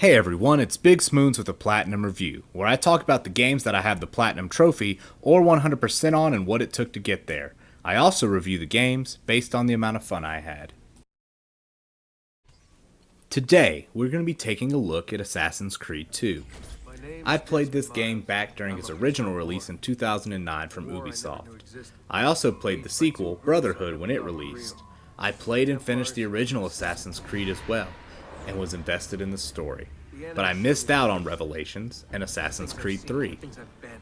Hey everyone, it's BigSmoons with a Platinum Review, where I talk about the games that I have the Platinum Trophy or 100% on and what it took to get there. I also review the games based on the amount of fun I had. Today, we're going to be taking a look at Assassin's Creed 2. I played this game back during its original release in 2009 from Ubisoft. I also played the sequel, Brotherhood, when it released. I played and finished the original Assassin's Creed as well, and was invested in the story. But I missed out on Revelations and Assassin's Creed 3.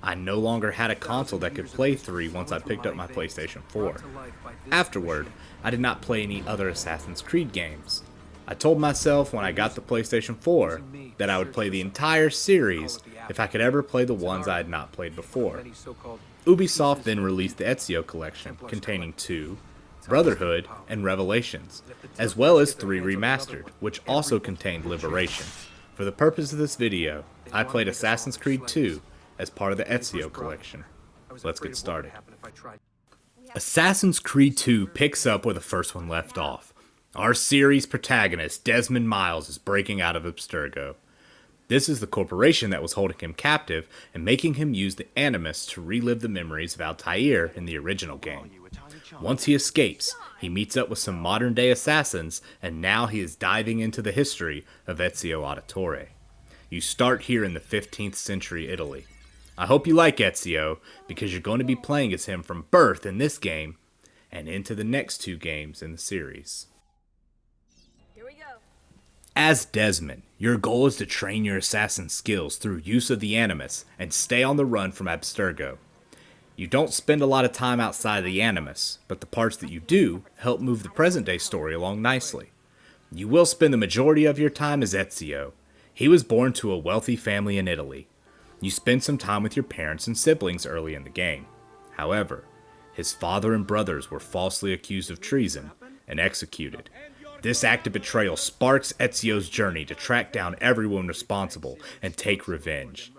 I no longer had a console that could play 3 once I picked up my PlayStation 4. Afterward, I did not play any other Assassin's Creed games. I told myself when I got the PlayStation 4 that I would play the entire series if I could ever play the ones I had not played before. Ubisoft then released the Ezio collection, containing 2, Brotherhood, and Revelations, as well as 3 remastered, which also contained Liberation. For the purpose of this video, I played Assassin's Creed 2 as part of the Ezio collection. Let's get started. Assassin's Creed 2 picks up where the first one left off. Our series protagonist, Desmond Miles, is breaking out of Abstergo. This is the corporation that was holding him captive and making him use the Animus to relive the memories of Altair in the original game. Once he escapes, he meets up with some modern-day assassins, and now he is diving into the history of Ezio Auditore. You start here in the 15th century Italy. I hope you like Ezio, because you're going to be playing as him from birth in this game, and into the next 2 games in the series. As Desmond, your goal is to train your assassin skills through use of the Animus and stay on the run from Abstergo. You don't spend a lot of time outside of the Animus, but the parts that you do help move the present-day story along nicely. You will spend the majority of your time as Ezio. He was born to a wealthy family in Italy. You spend some time with your parents and siblings early in the game. However, his father and brothers were falsely accused of treason and executed. This act of betrayal sparks Ezio's journey to track down everyone responsible and take revenge.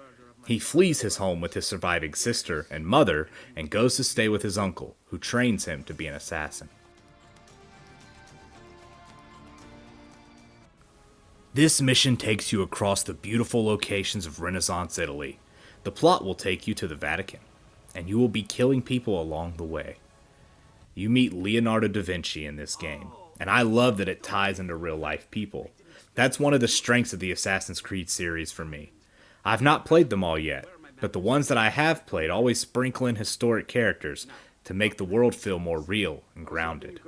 He flees his home with his surviving sister and mother and goes to stay with his uncle, who trains him to be an assassin. This mission takes you across the beautiful locations of Renaissance Italy. The plot will take you to the Vatican, and you will be killing people along the way. You meet Leonardo da Vinci in this game, and I love that it ties into real-life people. That's one of the strengths of the Assassin's Creed series for me. I've not played them all yet, but the ones that I have played always sprinkle in historic characters to make the world feel more real and grounded.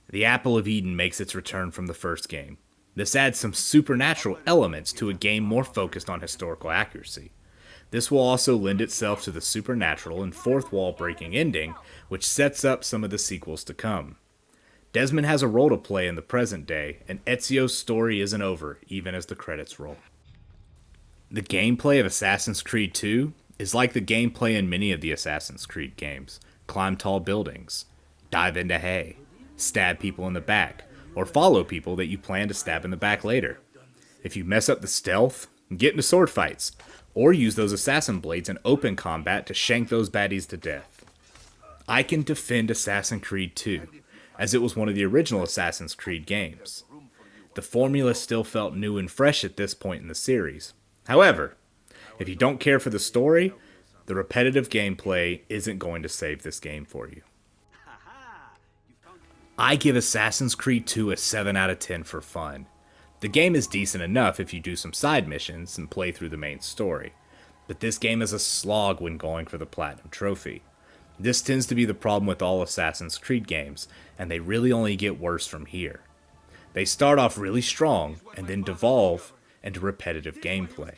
The Apple of Eden makes its return from the first game. This adds some supernatural elements to a game more focused on historical accuracy. This will also lend itself to the supernatural and fourth wall breaking ending, which sets up some of the sequels to come. Desmond has a role to play in the present day, and Ezio's story isn't over even as the credits roll. The gameplay of Assassin's Creed 2 is like the gameplay in many of the Assassin's Creed games. Climb tall buildings, dive into hay, stab people in the back, or follow people that you plan to stab in the back later. If you mess up the stealth, get into sword fights, or use those assassin blades in open combat to shank those baddies to death. I can defend Assassin's Creed 2, as it was one of the original Assassin's Creed games. The formula still felt new and fresh at this point in the series. However, if you don't care for the story, the repetitive gameplay isn't going to save this game for you. I give Assassin's Creed 2 a 7 out of 10 for fun. The game is decent enough if you do some side missions and play through the main story, but this game is a slog when going for the Platinum Trophy. This tends to be the problem with all Assassin's Creed games, and they really only get worse from here. They start off really strong and then devolve into repetitive gameplay.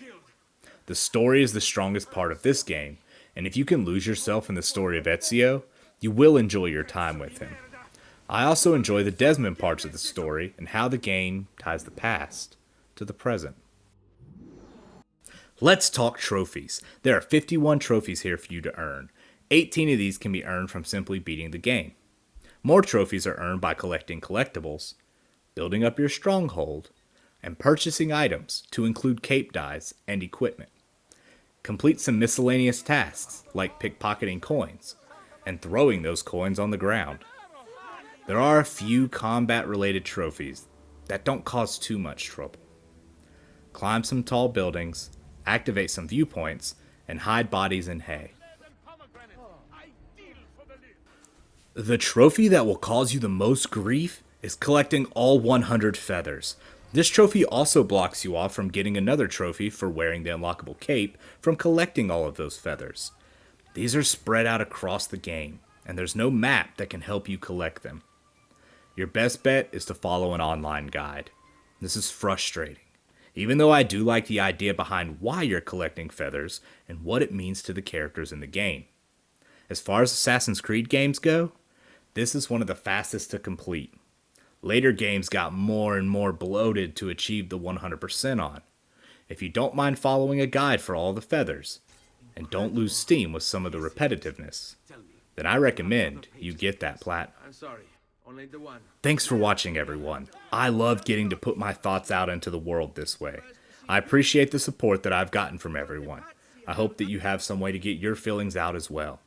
The story is the strongest part of this game, and if you can lose yourself in the story of Ezio, you will enjoy your time with him. I also enjoy the Desmond parts of the story and how the game ties the past to the present. Let's talk trophies. There are 51 trophies here for you to earn. 18 of these can be earned from simply beating the game. More trophies are earned by collecting collectibles, building up your stronghold, and purchasing items to include cape dyes and equipment. Complete some miscellaneous tasks like pickpocketing coins and throwing those coins on the ground. There are a few combat-related trophies that don't cause too much trouble. climb some tall buildings, activate some viewpoints, and hide bodies in hay. The trophy that will cause you the most grief is collecting all 100 feathers. This trophy also blocks you off from getting another trophy for wearing the unlockable cape from collecting all of those feathers. These are spread out across the game, and there's no map that can help you collect them. Your best bet is to follow an online guide. This is frustrating, even though I do like the idea behind why you're collecting feathers and what it means to the characters in the game. As far as Assassin's Creed games go, this is one of the fastest to complete. Later games got more and more bloated to achieve the 100% on. If you don't mind following a guide for all the feathers, and don't lose steam with some of the repetitiveness, then I recommend you get that platinum. Thanks for watching, everyone. I love getting to put my thoughts out into the world this way. I appreciate the support that I've gotten from everyone. I hope that you have some way to get your feelings out as well.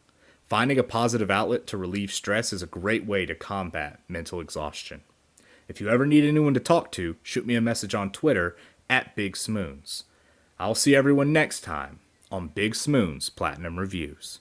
Finding a positive outlet to relieve stress is a great way to combat mental exhaustion. If you ever need anyone to talk to, shoot me a message on Twitter at BigSmoons. I'll see everyone next time on BigSmoons Platinum Reviews.